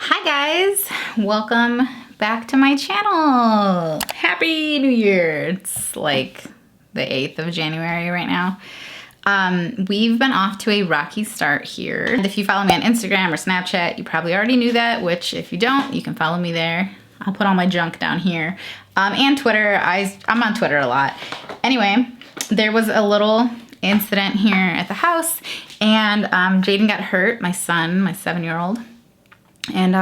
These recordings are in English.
Hi guys, welcome back to my channel. Happy New Year. It's like the 8th of January right now. We've been off to a rocky start here. And if you follow me on Instagram or Snapchat, you probably already knew that, which if you don't, you can follow me there. I'll put all my junk down here. And Twitter, I'm on Twitter a lot. Anyway, there was a little incident here at the house and Jaden got hurt, my son, my 7-year-old. And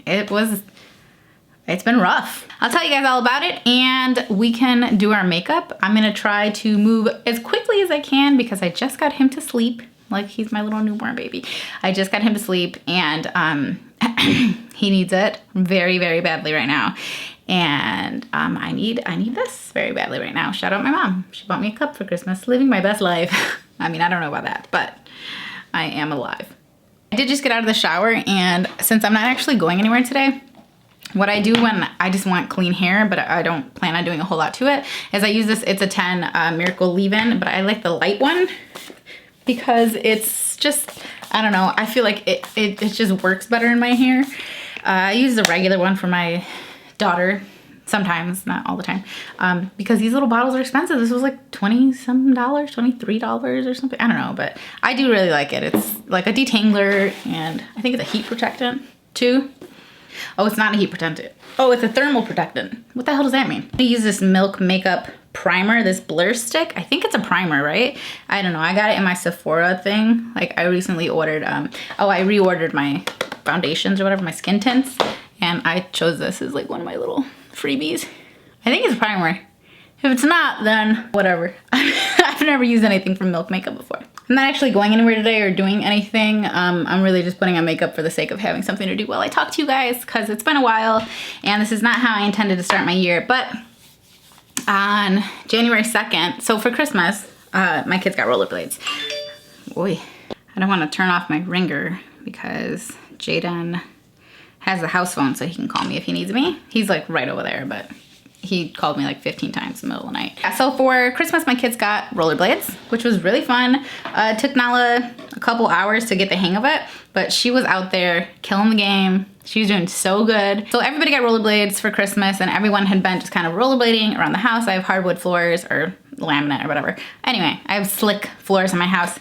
it's been rough. I'll tell you guys all about it and we can do our makeup. I'm gonna try to move as quickly as I can because I just got him to sleep. Like, he's my little newborn baby. I just got him to sleep and he needs it very, very badly right now. And I need this very badly right now. Shout out my mom. She bought me a cup for Christmas. Living my best life. I mean, I don't know about that, but I am alive. I did just get out of the shower, and since I'm not actually going anywhere today, what I do when I just want clean hair, but I don't plan on doing a whole lot to it, is I use this, it's a 10 Miracle Leave-In, but I like the light one because it's just, I don't know, I feel like it just works better in my hair. I use the regular one for my daughter sometimes, not all the time, because these little bottles are expensive. This was like $20-some, $23 or something. I don't know, but I do really like it. It's like a detangler, and I think it's a heat protectant too. Oh, it's not a heat protectant. Oh, it's a thermal protectant. What the hell does that mean? I use this Milk Makeup primer, this blur stick. I think it's a primer, right? I don't know. I got it in my Sephora thing. Like, I recently ordered, I reordered my foundations or whatever, my skin tints, and I chose this as like one of my little freebies. I think it's a primer. If it's not, then whatever. I've never used anything from Milk Makeup before. I'm not actually going anywhere today or doing anything. I'm really just putting on makeup for the sake of having something to do while I talk to you guys, because it's been a while and this is not how I intended to start my year. But on January 2nd, so for Christmas, my kids got rollerblades. Boy, I don't want to turn off my ringer because Jaden has the house phone so he can call me if he needs me. He's like right over there, but he called me like 15 times in the middle of the night. So for Christmas, my kids got rollerblades, which was really fun. It took Nala a couple hours to get the hang of it, but she was out there killing the game. She was doing so good. So everybody got rollerblades for Christmas and everyone had been just kind of rollerblading around the house. I have hardwood floors or laminate or whatever. Anyway, I have slick floors in my house.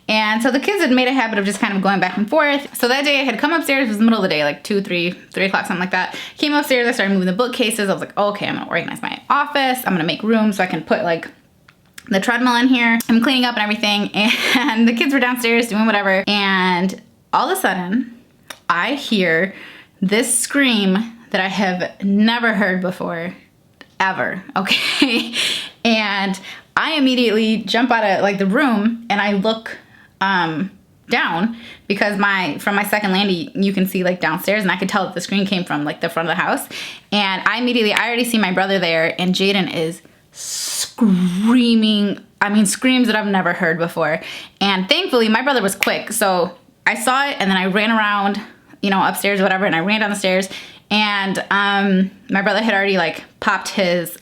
And so the kids had made a habit of just kind of going back and forth. So that day I had come upstairs, it was the middle of the day, like 2, 3 o'clock, something like that. Came upstairs, I started moving the bookcases. I was like, oh, okay, I'm gonna organize my office. I'm gonna make room so I can put like the treadmill in here. I'm cleaning up and everything. And the kids were downstairs doing whatever. And all of a sudden, I hear this scream that I have never heard before, ever, okay? And I immediately jump out of like the room and I look down because from my second landing you can see like downstairs, and I could tell that the screen came from like the front of the house. And I already see my brother there, and Jaden is screaming. I mean, screams that I've never heard before. And thankfully my brother was quick, so I saw it and then I ran around, you know, upstairs or whatever, and I ran down the stairs, and my brother had already like popped his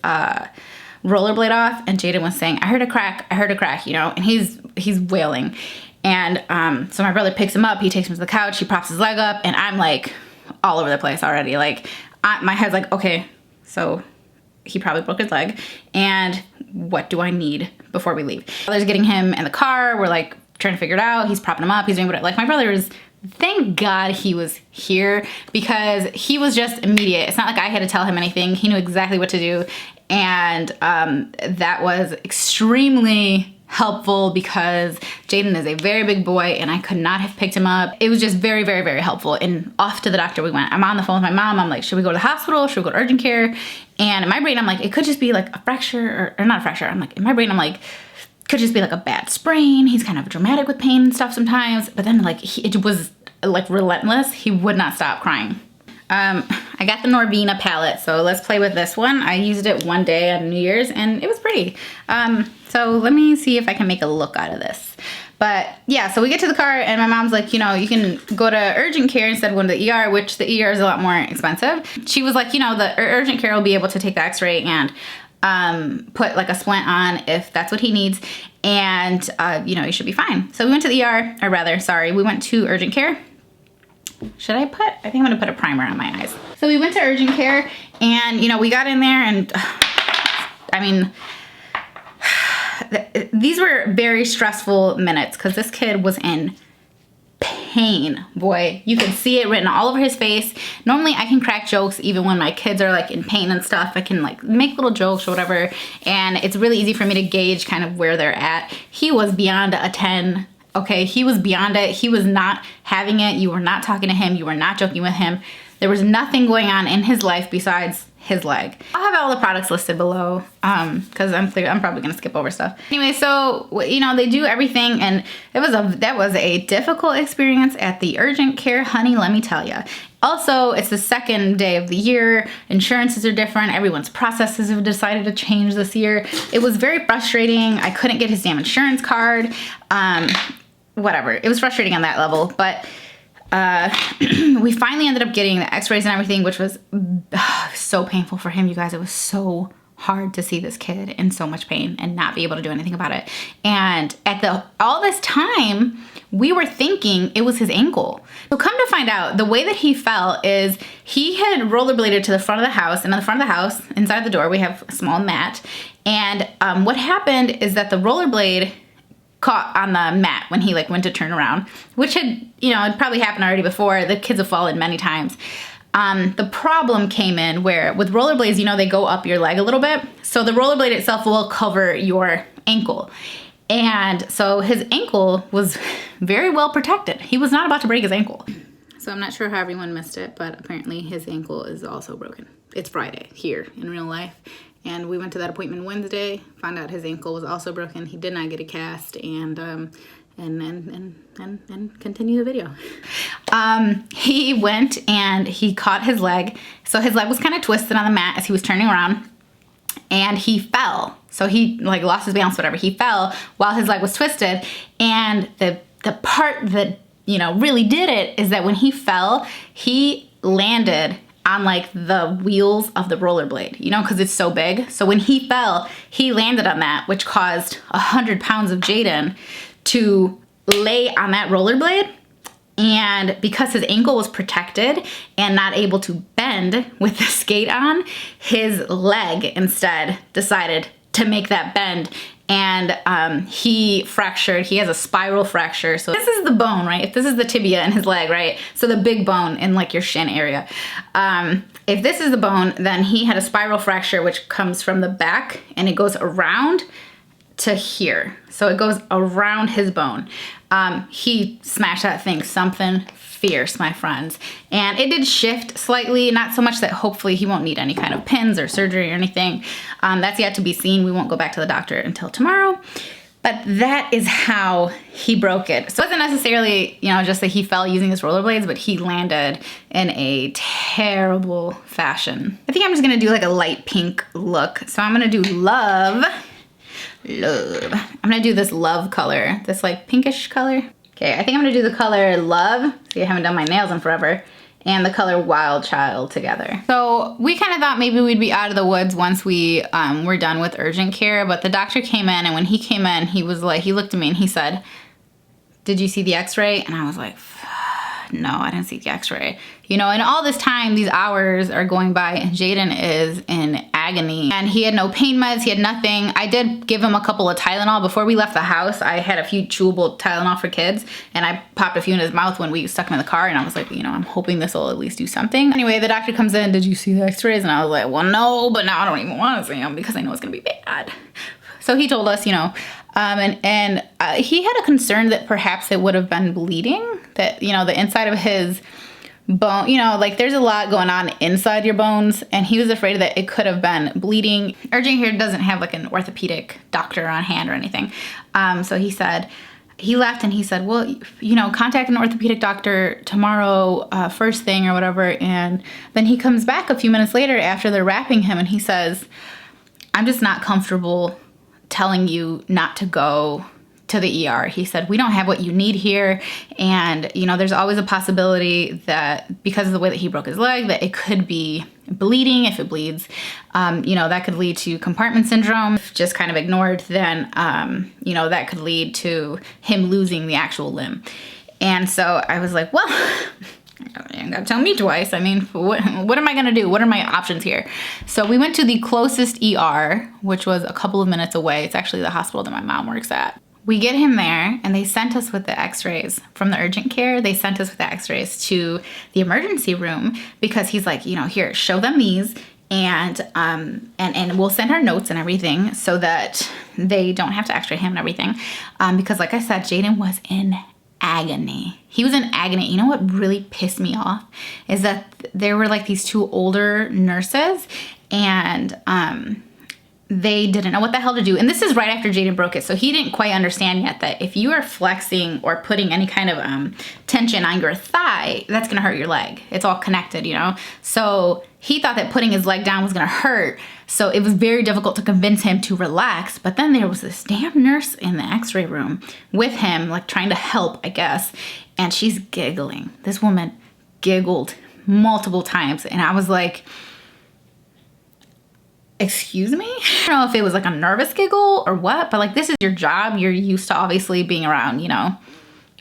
rollerblade off, and Jaden was saying, I heard a crack, you know, and he's wailing. And so my brother picks him up, he takes him to the couch, he props his leg up, and I'm like all over the place already. Like, my head's like, okay, so he probably broke his leg, and what do I need before we leave? My brother's getting him in the car, we're like trying to figure it out, he's propping him up, he's doing what, like, my brother is, thank God he was here, because he was just immediate. It's not like I had to tell him anything, he knew exactly what to do. And that was extremely helpful because Jaden is a very big boy and I could not have picked him up. It was just very, very, very helpful. And off to the doctor we went. I'm on the phone with my mom. I'm like, should we go to the hospital? Should we go to urgent care? And in my brain, I'm like, it could just be like a fracture or not a fracture. I'm like, in my brain, I'm like, could just be like a bad sprain. He's kind of dramatic with pain and stuff sometimes. But then like, it was like relentless. He would not stop crying. I got the Norvina palette, so let's play with this one. I used it one day on New Year's and it was pretty. So let me see if I can make a look out of this. But yeah, so we get to the car and my mom's like, you know, you can go to urgent care instead of going to the ER, which the ER is a lot more expensive. She was like, you know, the urgent care will be able to take the x-ray and put like a splint on if that's what he needs. And, you know, you should be fine. So we went to the ER, or rather, sorry, we went to urgent care. Should I think I'm gonna put a primer on my eyes. So we went to urgent care and, you know, we got in there and, I mean, these were very stressful minutes because this kid was in pain, boy. You could see it written all over his face. Normally I can crack jokes even when my kids are like in pain and stuff. I can like make little jokes or whatever, and it's really easy for me to gauge kind of where they're at. He was beyond a 10. Okay, he was beyond it. He was not having it. You were not talking to him. You were not joking with him. There was nothing going on in his life besides his leg. I'll have all the products listed below because I'm probably gonna skip over stuff. Anyway, so you know, they do everything, and that was a difficult experience at the urgent care, honey, let me tell you. Also, it's the second day of the year. Insurances are different. Everyone's processes have decided to change this year. It was very frustrating. I couldn't get his damn insurance card. Whatever, it was frustrating on that level, but we finally ended up getting the x-rays and everything, which was so painful for him, you guys. It was so hard to see this kid in so much pain and not be able to do anything about it. And at all this time, we were thinking it was his ankle. So come to find out, the way that he fell is he had rollerbladed to the front of the house, and on the front of the house, inside the door, we have a small mat. And what happened is that the rollerblade caught on the mat when he like went to turn around, which had, you know, it probably happened already before. The kids have fallen many times. The problem came in where with rollerblades, you know, they go up your leg a little bit. So the rollerblade itself will cover your ankle. And so his ankle was very well protected. He was not about to break his ankle. So I'm not sure how everyone missed it, but apparently his ankle is also broken. It's Friday here in real life. And we went to that appointment Wednesday, found out his ankle was also broken. He did not get a cast, and continue the video. He went and he caught his leg. So his leg was kind of twisted on the mat as he was turning around, and he fell. So he like lost his balance, whatever. He fell while his leg was twisted. And the part that, you know, really did it is that when he fell, he landed on like the wheels of the rollerblade, you know, because it's so big. So when he fell, he landed on that, which caused 100 pounds of Jaden to lay on that rollerblade. And because his ankle was protected and not able to bend with the skate on, his leg instead decided to make that bend. And he fractured, he has a spiral fracture. So this is the bone, right? If this is the tibia in his leg, right? So the big bone in like your shin area. If this is the bone, then he had a spiral fracture, which comes from the back and it goes around to here. So it goes around his bone. He smashed that thing something fierce, my friends. And it did shift slightly, not so much that hopefully he won't need any kind of pins or surgery or anything. That's yet to be seen. We won't go back to the doctor until tomorrow. But that is how he broke it. So it wasn't necessarily, you know, just that he fell using his rollerblades, but he landed in a terrible fashion. I think I'm just gonna do like a light pink look. So I'm gonna do love. I'm gonna do this love color, this like pinkish color. Okay, I think I'm gonna do the color Love. See, I haven't done my nails in forever. And the color Wild Child together. So we kind of thought maybe we'd be out of the woods once we were done with urgent care, but the doctor came in, and when he came in, he was like, he looked at me and he said, "Did you see the x-ray?" And I was like, no, I didn't see the x-ray. You know, and all this time, these hours are going by and Jaden is in agony and he had no pain meds, he had nothing. I did give him a couple of Tylenol before we left the house. I had a few chewable Tylenol for kids and I popped a few in his mouth when we stuck him in the car, and I was like, you know, I'm hoping this will at least do something. Anyway, the doctor comes in, "Did you see the x-rays?" And I was like, well, no, but now I don't even want to see them because I know it's gonna be bad. So he told us, you know, he had a concern that perhaps it would have been bleeding, that, you know, the inside of his bone, you know, like there's a lot going on inside your bones, and he was afraid that it could have been bleeding. Urgent care doesn't have like an orthopedic doctor on hand or anything. So he said, he left and he said, well, you know, contact an orthopedic doctor tomorrow, first thing or whatever. And then he comes back a few minutes later after they're wrapping him and he says, "I'm just not comfortable telling you not to go to the ER." He said, "We don't have what you need here. And, you know, there's always a possibility that because of the way that he broke his leg, that it could be bleeding. If it bleeds, you know, that could lead to compartment syndrome. If just kind of ignored, then, you know, that could lead to him losing the actual limb." And so I was like, well, You gotta tell me twice. I mean, what am I gonna do? What are my options here? So we went to the closest ER, which was a couple of minutes away. It's actually the hospital that my mom works at. We get him there, and they sent us with the x-rays from the urgent care. They sent us with the x-rays to the emergency room because he's like, you know, here, show them these, and we'll send our notes and everything so that they don't have to x-ray him and everything. Because like I said, Jaden was in agony. He was in agony. You know what really pissed me off is that there were like these two older nurses, and they didn't know what the hell to do. And this is right after Jaden broke it. So he didn't quite understand yet that if you are flexing or putting any kind of tension on your thigh, that's gonna hurt your leg. It's all connected, you know? So he thought that putting his leg down was gonna hurt. So it was very difficult to convince him to relax. But then there was this damn nurse in the x-ray room with him, like trying to help, I guess. And she's giggling. This woman giggled multiple times. And I was like, excuse me? I don't know if it was like a nervous giggle or what, but like, this is your job. You're used to obviously being around, you know,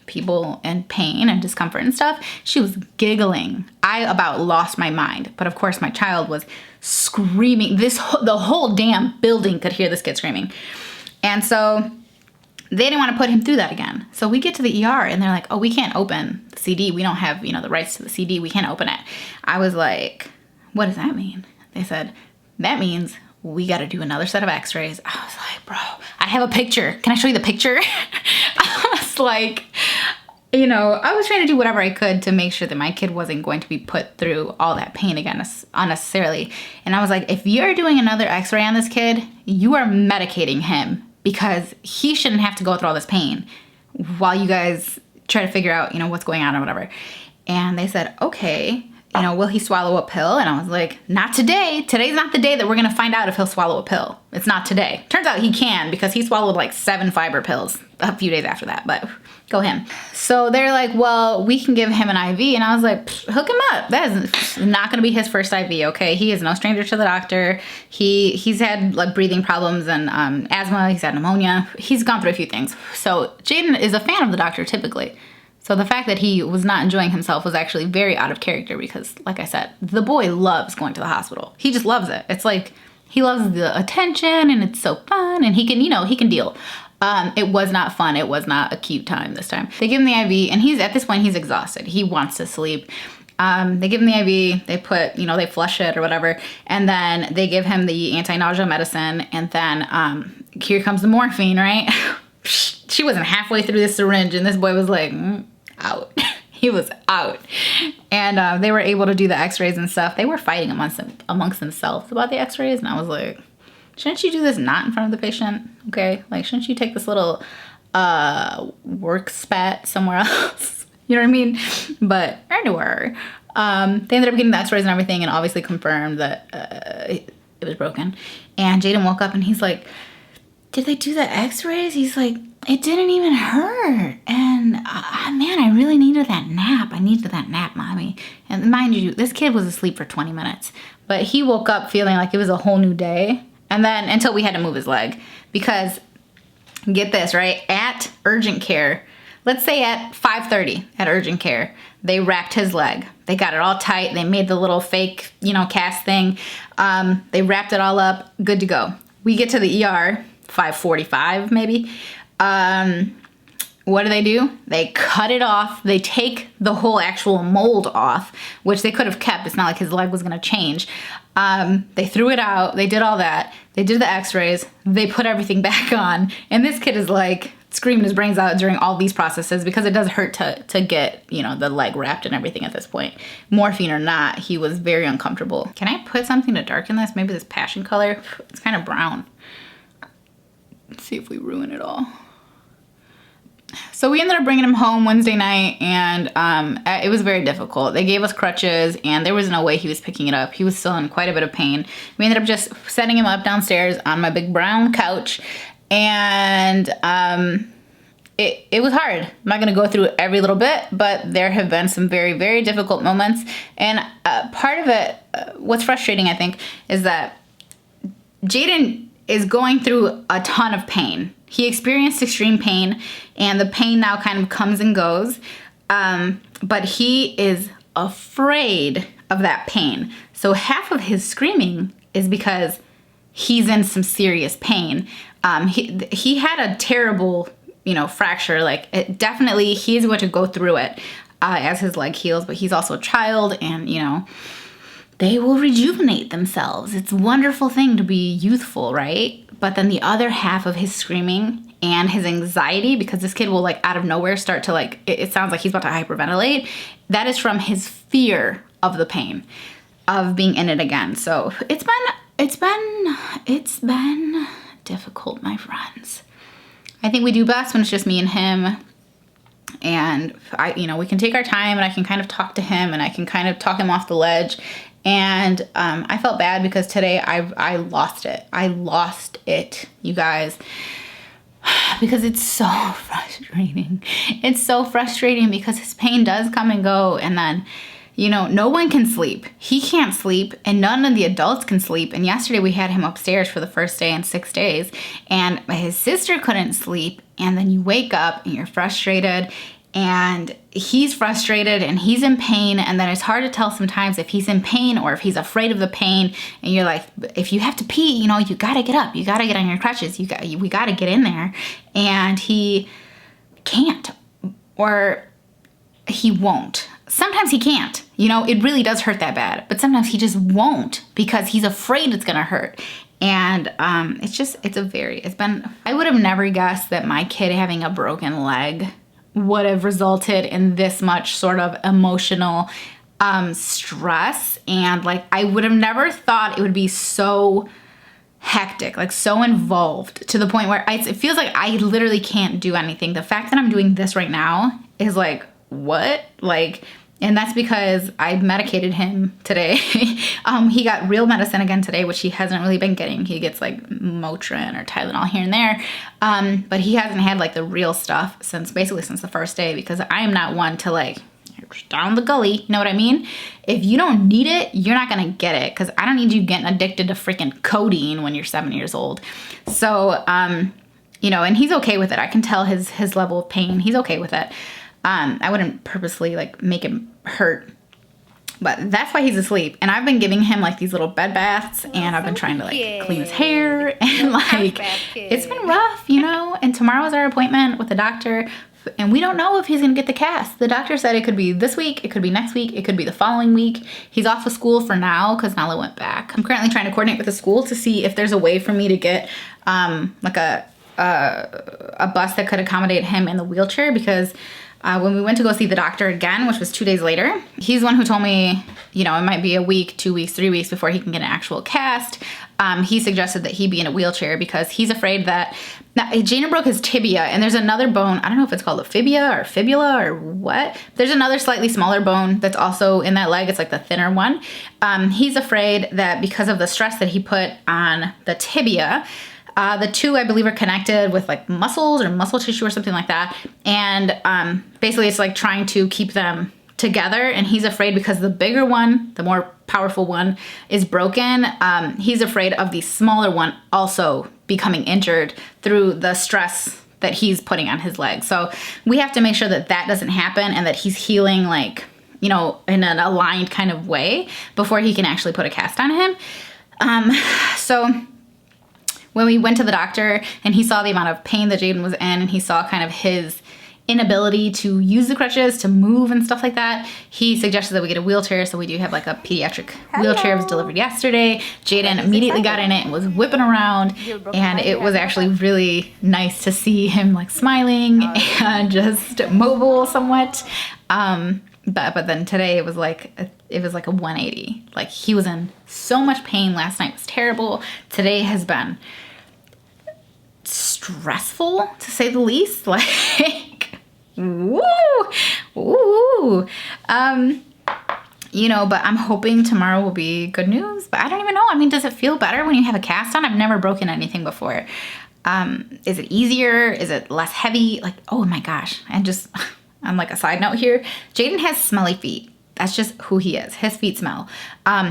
people in pain and discomfort and stuff. She was giggling. I about lost my mind. But of course my child was screaming. The whole damn building could hear this kid screaming. And so they didn't want to put him through that again. So we get to the ER and they're like, oh, we can't open the CD. We don't have, you know, the rights to the CD. We can't open it. I was like, what does that mean? They said, that means we got to do another set of x-rays. I was like, bro, I have a picture. Can I show you the picture? I was like, you know, I was trying to do whatever I could to make sure that my kid wasn't going to be put through all that pain again unnecessarily. And I was like, if you're doing another x-ray on this kid, you are medicating him because he shouldn't have to go through all this pain while you guys try to figure out, you know, what's going on or whatever. And they said, okay, you know, will he swallow a pill? And I was like, not today. Today's not the day that we're gonna find out if he'll swallow a pill. It's not today. Turns out he can because he swallowed like 7 fiber pills a few days after that, but go him. So they're like, well, we can give him an IV. And I was like, hook him up. That is not gonna be his first IV, okay? He is no stranger to the doctor. He's had like breathing problems and asthma, he's had pneumonia. He's gone through a few things. So Jaden is a fan of the doctor typically. So the fact that he was not enjoying himself was actually very out of character because, like I said, the boy loves going to the hospital. He just loves it. It's like, he loves the attention and it's so fun and he can, you know, he can deal. It was not fun. It was not a cute time this time. They give him the IV and at this point, he's exhausted. He wants to sleep. They give him the IV, they put, you know, they flush it or whatever. And then they give him the anti-nausea medicine. And then here comes the morphine, right? She wasn't halfway through the syringe and this boy was like, out. He was out. And they were able to do the x-rays and stuff. They were fighting amongst themselves about the x-rays. And I was like, shouldn't you do this not in front of the patient? Okay, like, shouldn't you take this little work spat somewhere else? You know what I mean? But anyway, they ended up getting the x-rays and everything and obviously confirmed that it was broken. And Jaden woke up and he's like, did they do the x-rays? He's like, it didn't even hurt. And man, I really needed that nap. I needed that nap, mommy. And mind you, this kid was asleep for 20 minutes. But he woke up feeling like it was a whole new day. And then until we had to move his leg. Because, get this, right? At urgent care, let's say at 5:30 at urgent care, they wrapped his leg. They got it all tight. They made the little fake, you know, cast thing. They wrapped it all up, good to go. We get to the ER, 5:45 maybe. What do? They cut it off. They take the whole actual mold off, which they could have kept. It's not like his leg was gonna change. They threw it out. They did all that. They did the x-rays. They put everything back on. And this kid is like screaming his brains out during all these processes because it does hurt to get, you know, the leg wrapped and everything at this point. Morphine or not, he was very uncomfortable. Can I put something to darken this? Maybe this passion color? It's kind of brown. Let's see if we ruin it all. So we ended up bringing him home Wednesday night and it was very difficult. They gave us crutches and there was no way he was picking it up. He was still in quite a bit of pain. We ended up just setting him up downstairs on my big brown couch and it was hard. I'm not gonna go through every little bit, but there have been some very, very difficult moments. And part of it, what's frustrating I think, is that Jaden is going through a ton of pain. He experienced extreme pain and the pain now kind of comes and goes. But he is afraid of that pain. So half of his screaming is because he's in some serious pain. He had a terrible, fracture. Like, definitely he's going to go through it as his leg heals, but he's also a child, and they will rejuvenate themselves. It's a wonderful thing to be youthful, right? But then the other half of his screaming and his anxiety, because this kid will like out of nowhere start to like, it sounds like he's about to hyperventilate. That is from his fear of the pain of being in it again. So it's been difficult, my friends. I think we do best when it's just me and him. And we can take our time, and I can kind of talk to him, and I can kind of talk him off the ledge. And I felt bad because today I lost it. I lost it, you guys, because it's so frustrating. It's so frustrating because his pain does come and go, and then, no one can sleep. He can't sleep, and none of the adults can sleep. And yesterday we had him upstairs for the first day in 6 days, and his sister couldn't sleep. And then you wake up and you're frustrated, and he's frustrated and he's in pain. And then it's hard to tell sometimes if he's in pain or if he's afraid of the pain. And you're like, if you have to pee, you gotta get up, you gotta get on your crutches, we gotta get in there. And he can't, or he won't. Sometimes he can't, it really does hurt that bad, but sometimes he just won't because he's afraid it's gonna hurt. And I would have never guessed that my kid having a broken leg would have resulted in this much sort of emotional stress. And like, I would have never thought it would be so hectic, like so involved, to the point where it feels like I literally can't do anything. The fact that I'm doing this right now is like, what? Like, and that's because I medicated him today. He got real medicine again today, which he hasn't really been getting. He gets like Motrin or Tylenol here and there. But he hasn't had like the real stuff since the first day, because I am not one to like down the gully. You know what I mean? If you don't need it, you're not going to get it, because I don't need you getting addicted to freaking codeine when you're 7 years old. So, and he's okay with it. I can tell his level of pain. He's okay with it. I wouldn't purposely like make him hurt, but that's why he's asleep. And I've been giving him like these little bed baths, and I've been trying to like clean his hair, and like it's been rough, and tomorrow's our appointment with the doctor, and we don't know if he's gonna get the cast. The doctor said it could be this week, it could be next week, it could be the following week. He's off of school for now because Nala went back. I'm currently trying to coordinate with the school to see if there's a way for me to get like a bus that could accommodate him in the wheelchair, because when we went to go see the doctor again, which was 2 days later, he's the one who told me, it might be a week, 2 weeks, 3 weeks before he can get an actual cast. He suggested that he be in a wheelchair because he's afraid that Jana broke his tibia, and there's another bone. I don't know if it's called a fibula or what. There's another slightly smaller bone that's also in that leg. It's like the thinner one. He's afraid that because of the stress that he put on the tibia, the two, I believe, are connected with like muscles or muscle tissue or something like that. And basically it's like trying to keep them together. And he's afraid because the bigger one, the more powerful one, is broken. He's afraid of the smaller one also becoming injured through the stress that he's putting on his leg. So we have to make sure that that doesn't happen, and that he's healing like, in an aligned kind of way before he can actually put a cast on him. So when we went to the doctor and he saw the amount of pain that Jaden was in, and he saw kind of his inability to use the crutches, to move and stuff like that, he suggested that we get a wheelchair. So we do have like a pediatric wheelchair. It was delivered yesterday. Jaden immediately got in it and was whipping around, and it was actually really nice to see him like smiling and just mobile somewhat. But then today it was like a 180. Like, he was in so much pain. Last night was terrible. Today has been stressful, to say the least. Like, woo. But I'm hoping tomorrow will be good news. But I don't even know. I mean, does it feel better when you have a cast on? I've never broken anything before. Is it easier? Is it less heavy? Like, oh my gosh. And just on like a side note here, Jaden has smelly feet. That's just who he is. His feet smell.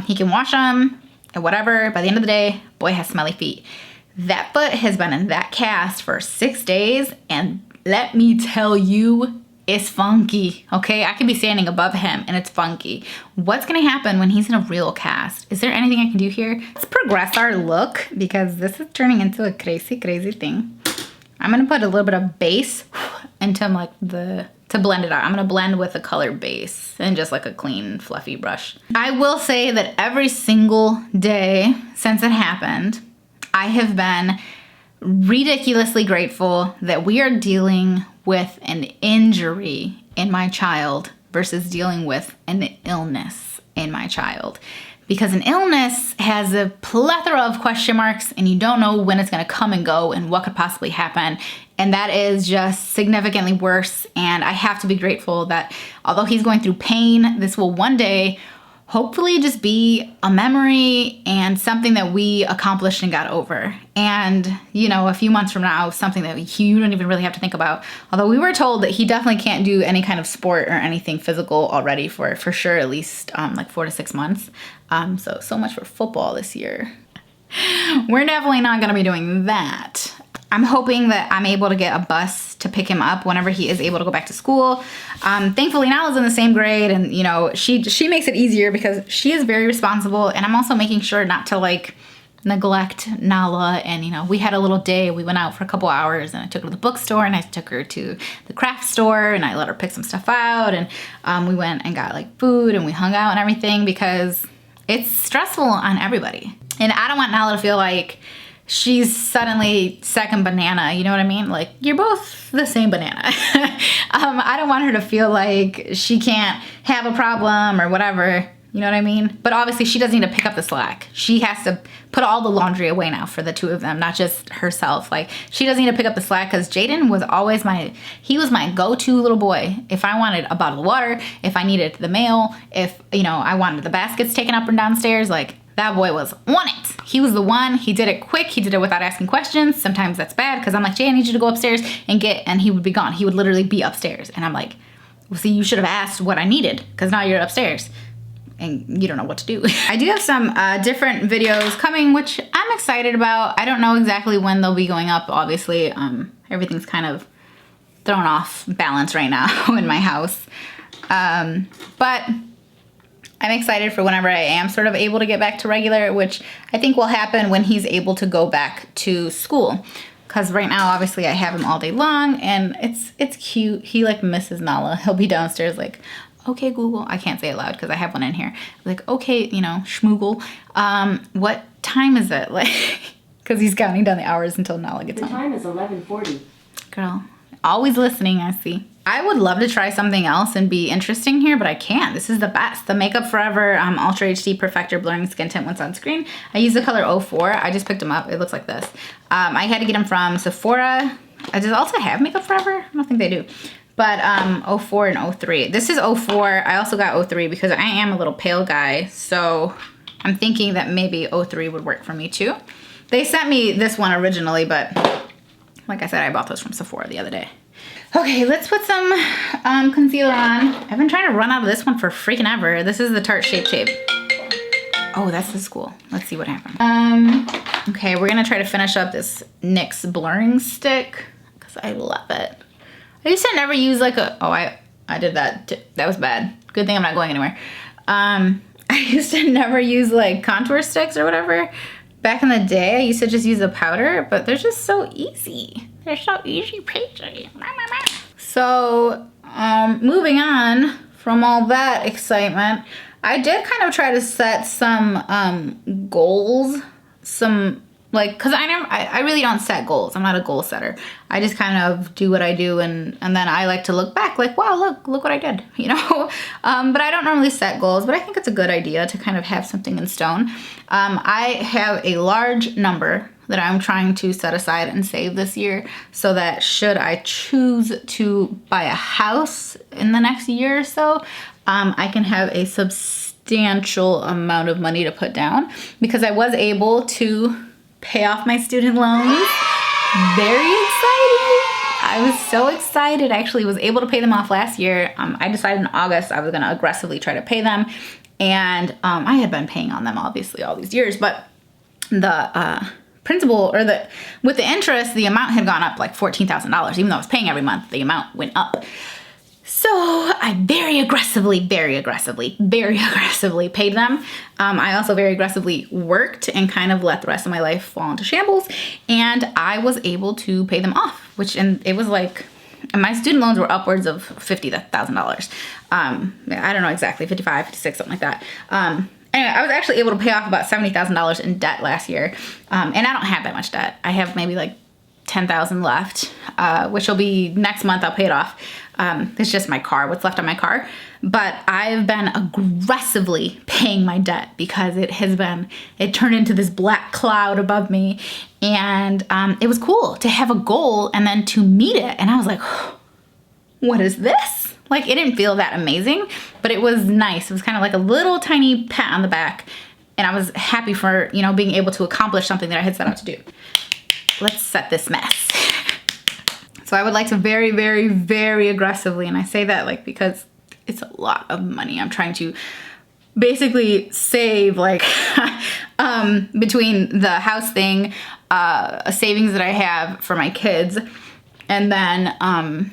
He can wash them and whatever. By the end of the day, boy has smelly feet. That foot has been in that cast for 6 days, and let me tell you, is funky, okay? I could be standing above him and it's funky. What's gonna happen when he's in a real cast? Is there anything I can do here? Let's progress our look because this is turning into a crazy, crazy thing. I'm gonna put a little bit of base into like to blend it out. I'm gonna blend with a color base and just like a clean, fluffy brush. I will say that every single day since it happened, I have been ridiculously grateful that we are dealing with an injury in my child versus dealing with an illness in my child. Because an illness has a plethora of question marks and you don't know when it's gonna come and go and what could possibly happen. And that is just significantly worse. And I have to be grateful that although he's going through pain, this will one day hopefully just be a memory and something that we accomplished and got over. And, you know, a few months from now, something that you don't even really have to think about. Although we were told that he definitely can't do any kind of sport or anything physical already for sure, at least like 4 to 6 months. So much for football this year. We're definitely not gonna be doing that. I'm hoping that I'm able to get a bus to pick him up whenever he is able to go back to school. Thankfully, Nala's in the same grade, and you know, she makes it easier because she is very responsible, and I'm also making sure not to like neglect Nala. And you know, we had a little day. We went out for a couple hours, and I took her to the bookstore, and I took her to the craft store, and I let her pick some stuff out, and we went and got like food, and we hung out and everything because it's stressful on everybody. And I don't want Nala to feel like she's suddenly second banana, you know what I mean? Like, you're both the same banana. I don't want her to feel like she can't have a problem or whatever, you know what I mean? But obviously she doesn't need to pick up the slack. She has to put all the laundry away now for the two of them, not just herself. Like, she doesn't need to pick up the slack because Jaden was always he was my go-to little boy. If I wanted a bottle of water, if I needed the mail, if, you know, I wanted the baskets taken up and downstairs, like, that boy was on it. He was the one. He did it quick. He did it without asking questions. Sometimes that's bad because I'm like, Jay, I need you to go upstairs and he would be gone. He would literally be upstairs. And I'm like, well, see, you should have asked what I needed because now you're upstairs and you don't know what to do. I do have some different videos coming, which I'm excited about. I don't know exactly when they'll be going up. Obviously, everything's kind of thrown off balance right now in my house. But I'm excited for whenever I am sort of able to get back to regular, which I think will happen when he's able to go back to school. Because right now, obviously, I have him all day long, and it's cute. He, like, misses Nala. He'll be downstairs like, okay, Google. I can't say it loud because I have one in here. Like, okay, you know, schmoogle. What time is it? Like, because he's counting down the hours until Nala gets home. The time is 11:40. Girl, always listening, I see. I would love to try something else and be interesting here, but I can't. This is the best. The Makeup Forever Ultra HD Perfector Blurring Skin Tint when sunscreen. I use the color 04. I just picked them up. It looks like this. I had to get them from Sephora. Does it also have Makeup Forever? I don't think they do. But 04 and 03. This is 04. I also got 03 because I am a little pale guy. So I'm thinking that maybe 03 would work for me too. They sent me this one originally, but like I said, I bought those from Sephora the other day. Okay, let's put some concealer on. I've been trying to run out of this one for freaking ever. This is the Tarte Shape Tape. Oh, that's the school. Let's see what happened. Okay, we're gonna try to finish up this NYX blurring stick because I love it. I used to never use like I did that. That was bad. Good thing I'm not going anywhere. I used to never use like contour sticks or whatever. Back in the day, I used to just use a powder, but they're just so easy. They're so easy peasy. So, moving on from all that excitement, I did kind of try to set some goals, cause I really don't set goals. I'm not a goal setter. I just kind of do what I do and then I like to look back like, wow, look what I did, you know? But I don't normally set goals, but I think it's a good idea to kind of have something in stone. I have a large number that I'm trying to set aside and save this year so that should I choose to buy a house in the next year or so, I can have a substantial amount of money to put down because I was able to pay off my student loans. Very excited. I was so excited. I actually was able to pay them off last year. I decided in August I was gonna aggressively try to pay them. And I had been paying on them obviously all these years, but the principal or with the interest, the amount had gone up like $14,000. Even though I was paying every month, the amount went up. So I very aggressively paid them. I also very aggressively worked and kind of let the rest of my life fall into shambles. And I was able to pay them off, and it was like, my student loans were upwards of $50,000. I don't know exactly, 55, 56, something like that. Anyway, I was actually able to pay off about $70,000 in debt last year. And I don't have that much debt. I have maybe like 10,000 left, which will be next month. I'll pay it off. It's just my car, what's left on my car. But I've been aggressively paying my debt because it turned into this black cloud above me. And it was cool to have a goal and then to meet it. And I was like, what is this? Like, it didn't feel that amazing, but it was nice. It was kind of like a little tiny pat on the back. And I was happy for, being able to accomplish something that I had set out to do. Let's set this mess. So I would like to very, very, very aggressively, and I say that like because it's a lot of money. I'm trying to basically save like between the house thing, a savings that I have for my kids, and then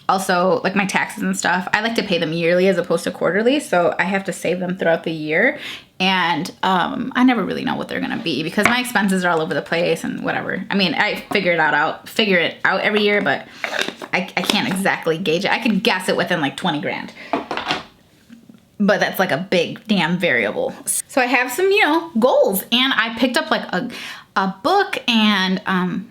also like my taxes and stuff. I like to pay them yearly as opposed to quarterly, so I have to save them throughout the year. And I never really know what they're gonna be because my expenses are all over the place and whatever. I mean, I figure it out every year, but I can't exactly gauge it. I could guess it within like 20 grand. But that's like a big damn variable. So I have some, goals, and I picked up like a book, and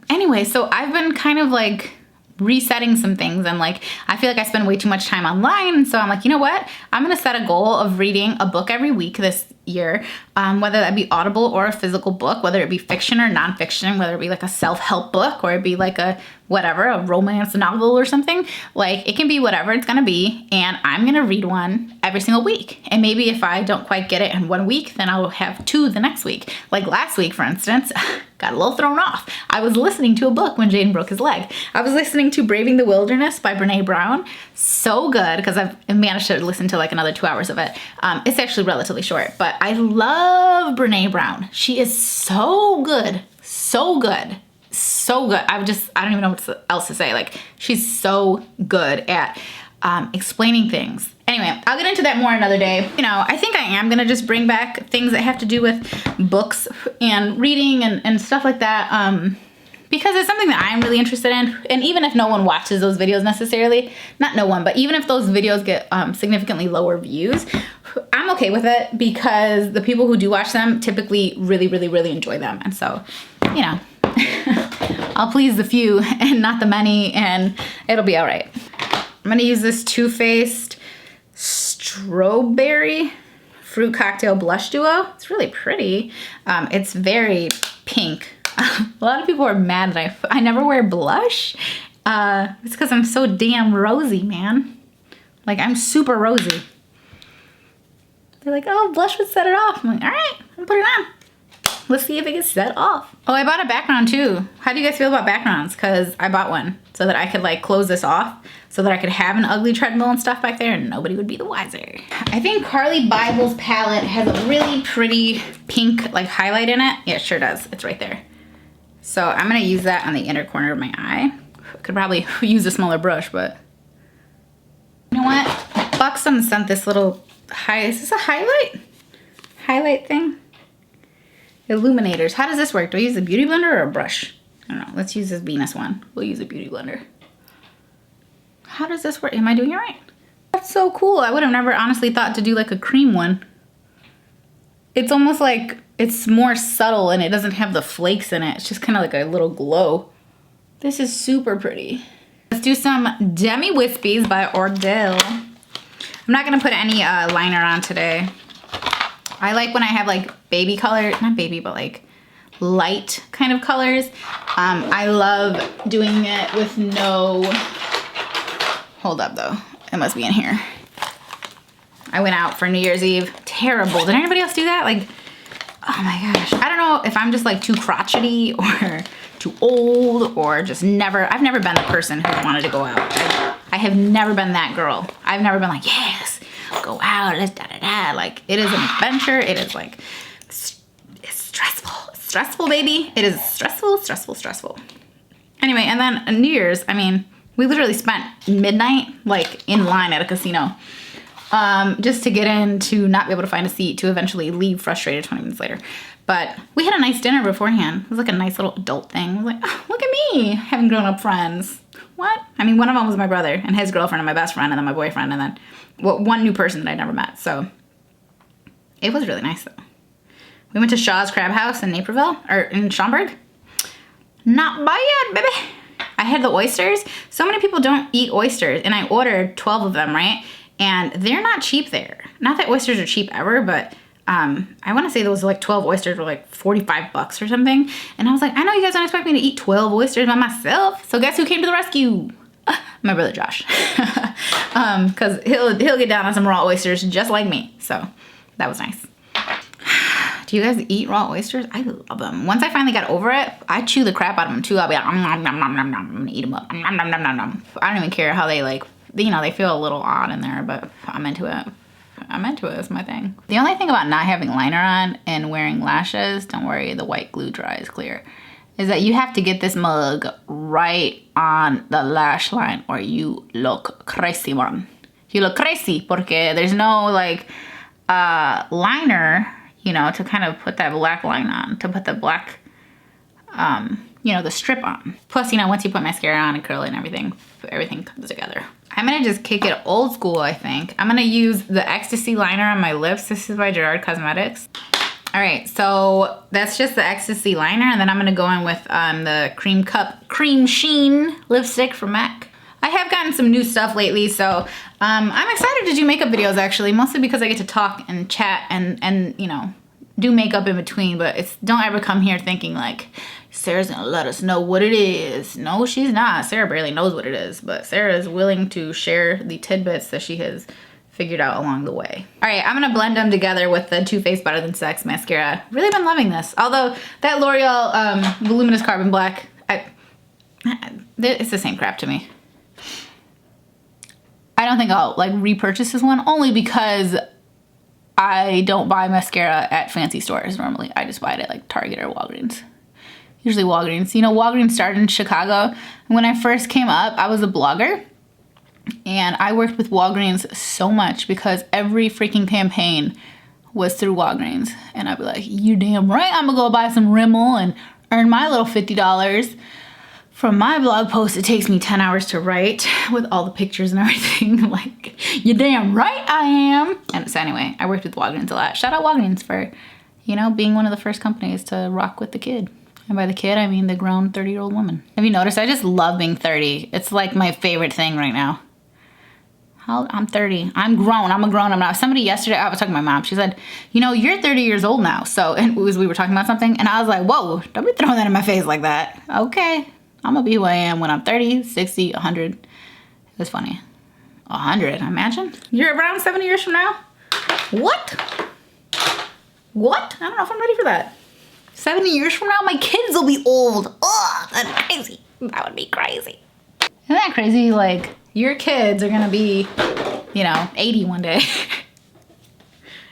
anyway, so I've been kind of like resetting some things, and like I feel like I spend way too much time online, and so I'm like, you know what, I'm gonna set a goal of reading a book every week this year, whether that be Audible or a physical book, whether it be fiction or nonfiction, whether it be like a self-help book or it be like a romance novel or something. Like, it can be whatever it's gonna be, and I'm gonna read one every single week. And maybe if I don't quite get it in 1 week, then I'll have 2 the next week. Like last week, for instance, got a little thrown off. I was listening to a book when Jaden broke his leg. I was listening to Braving the Wilderness by Brene Brown. So good, because I've managed to listen to like another 2 hours of it. It's actually relatively short, but I love Brene Brown. She is so good, so good. So good. I don't even know what else to say. Like, she's so good at explaining things. Anyway, I'll get into that more another day. I think I am gonna just bring back things that have to do with books and reading and stuff like that, because it's something that I'm really interested in. And even if no one watches those videos necessarily, not no one, but even if those videos get significantly lower views, I'm okay with it because the people who do watch them typically really, really, really enjoy them. And so, I'll please the few and not the many, and it'll be all right. I'm gonna use this Too Faced Strawberry Fruit Cocktail Blush Duo. It's really pretty. It's very pink. A lot of people are mad that I never wear blush. It's because I'm so damn rosy, man. Like, I'm super rosy. They're like, oh, blush would set it off. I'm like, all right, I'll put it on. Let's see if it gets set off. Oh, I bought a background too. How do you guys feel about backgrounds? Because I bought one so that I could like close this off so that I could have an ugly treadmill and stuff back there and nobody would be the wiser. I think Carly Bible's palette has a really pretty pink like highlight in it. Yeah, it sure does. It's right there. So I'm gonna use that on the inner corner of my eye. Could probably use a smaller brush, but you know what? Buxom sent this little is this a highlight thing? Illuminators. How does this work? Do I use a beauty blender or a brush? I don't know. Let's use this Venus one. We'll use a beauty blender. How does this work? Am I doing it right? That's so cool. I would have never honestly thought to do like a cream one. It's almost like it's more subtle and it doesn't have the flakes in it. It's just kind of like a little glow. This is super pretty. Let's do some Demi Wispies by Ordell. I'm not gonna put any liner on today. I like when I have like baby color, not baby, but like light kind of colors. I love doing it with no, hold up though, it must be in here. I went out for New Year's Eve, terrible. Did anybody else do that? Like, oh my gosh. I don't know if I'm just like too crotchety or too old or just I've never been the person who wanted to go out. I have never been that girl. I've never been like, yes, go out, let's da-da-da. Like, it is an adventure. It is like, it's stressful. It's stressful, baby. It is stressful, stressful, stressful. Anyway, and then New Year's, I mean, We literally spent midnight like in line at a casino just to get in, to not be able to find a seat, to eventually leave frustrated 20 minutes later. But we had a nice dinner beforehand. It was like a nice little adult thing. I was like, oh, look at me having grown up friends. What? I mean, one of them was my brother and his girlfriend and my best friend and then my boyfriend and then one new person that I never met. So it was really nice though. We went to Shaw's Crab House in Naperville, or in Schaumburg. Not bad, baby. I had the oysters. So many people don't eat oysters, and I ordered 12 of them, right? And they're not cheap there. Not that oysters are cheap ever, but I want to say those like 12 oysters were like 45 bucks or something. And I was like, I know you guys don't expect me to eat 12 oysters by myself. So guess who came to the rescue? My brother Josh. Because he'll get down on some raw oysters just like me. So that was nice. Do you guys eat raw oysters? I love them. Once I finally got over it, I chew the crap out of them too. I'll be like, nom, nom, nom, nom, nom. I'm gonna eat them up. Nom, nom, nom, nom, nom. I don't even care how they like, you know, they feel a little odd in there, but I'm into it. I'm into it. It's my thing. The only thing about not having liner on and wearing lashes, don't worry, the white glue dries clear, is that you have to get this mug right on the lash line or you look crazy, man. You look crazy porque there's no like liner, you know, to kind of put that black line on, to put the black, you know, the strip on. Plus, you know, once you put mascara on and curl it and everything comes together. I'm gonna just kick it old school, I think. I'm gonna use the Ecstasy liner on my lips. This is by Gerard Cosmetics. All right, so that's just the Ecstasy liner, and then I'm gonna go in with the Cream Sheen lipstick from MAC. I have gotten some new stuff lately, so I'm excited to do makeup videos actually, mostly because I get to talk and chat and you know, do makeup in between, but don't ever come here thinking like, Sarah's gonna let us know what it is. No, she's not. Sarah barely knows what it is, but Sarah is willing to share the tidbits that she has figured out along the way. All right, I'm gonna blend them together with the Too Faced Better Than Sex mascara. Really been loving this. Although that L'Oreal Voluminous Carbon Black, it's the same crap to me. I don't think I'll like repurchase this one, only because I don't buy mascara at fancy stores normally. I just buy it at like Target or Walgreens. Usually Walgreens. You know, Walgreens started in Chicago. When I first came up, I was a blogger. And I worked with Walgreens so much because every freaking campaign was through Walgreens. And I'd be like, you damn right I'm gonna go buy some Rimmel and earn my little $50 from my blog post. It takes me 10 hours to write with all the pictures and everything. Like, you damn right I am. And so anyway, I worked with Walgreens a lot. Shout out Walgreens for, you know, being one of the first companies to rock with the kid. And by the kid, I mean the grown 30-year-old woman. Have you noticed? I just love being 30. It's like my favorite thing right now. I'm 30. I'm grown. I'm a grown-up now. Somebody yesterday, I was talking to my mom. She said, you know, you're 30 years old now. So, and we were talking about something. And I was like, whoa, don't be throwing that in my face like that. Okay. I'm going to be who I am when I'm 30, 60, 100. It was funny. 100, imagine. You're around 70 years from now? What? What? I don't know if I'm ready for that. 70 years from now, my kids will be old. Ugh, that's crazy. That would be crazy. Isn't that crazy? Like, your kids are gonna be, you know, 80 one day.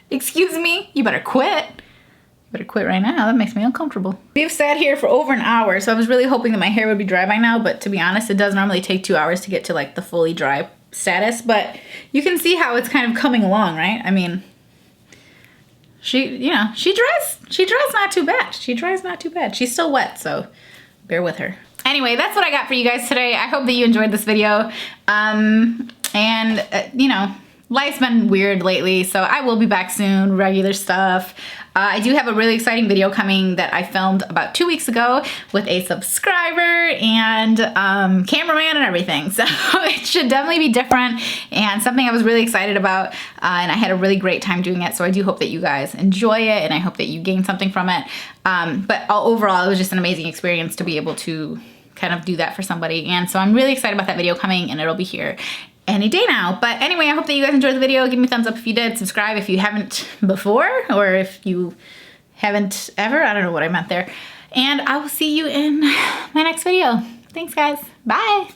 Excuse me? You better quit. You better quit right now. That makes me uncomfortable. We've sat here for over an hour, so I was really hoping that my hair would be dry by now, but to be honest, it does normally take 2 hours to get to like the fully dry status, but you can see how it's kind of coming along, right? I mean, she dries not too bad. She dries not too bad. She's still wet, so bear with her. Anyway, that's what I got for you guys today. I hope that you enjoyed this video. You know, life's been weird lately, so I will be back soon, regular stuff. I do have a really exciting video coming that I filmed about 2 weeks ago with a subscriber and cameraman and everything. So it should definitely be different and something I was really excited about. And I had a really great time doing it. So I do hope that you guys enjoy it and I hope that you gain something from it. But overall, it was just an amazing experience to be able to kind of do that for somebody. And so I'm really excited about that video coming and it'll be here any day now. But anyway, I hope that you guys enjoyed the video. Give me a thumbs up if you did. Subscribe if you haven't before, or if you haven't ever. I don't know what I meant there. And I will see you in my next video. Thanks, guys. Bye.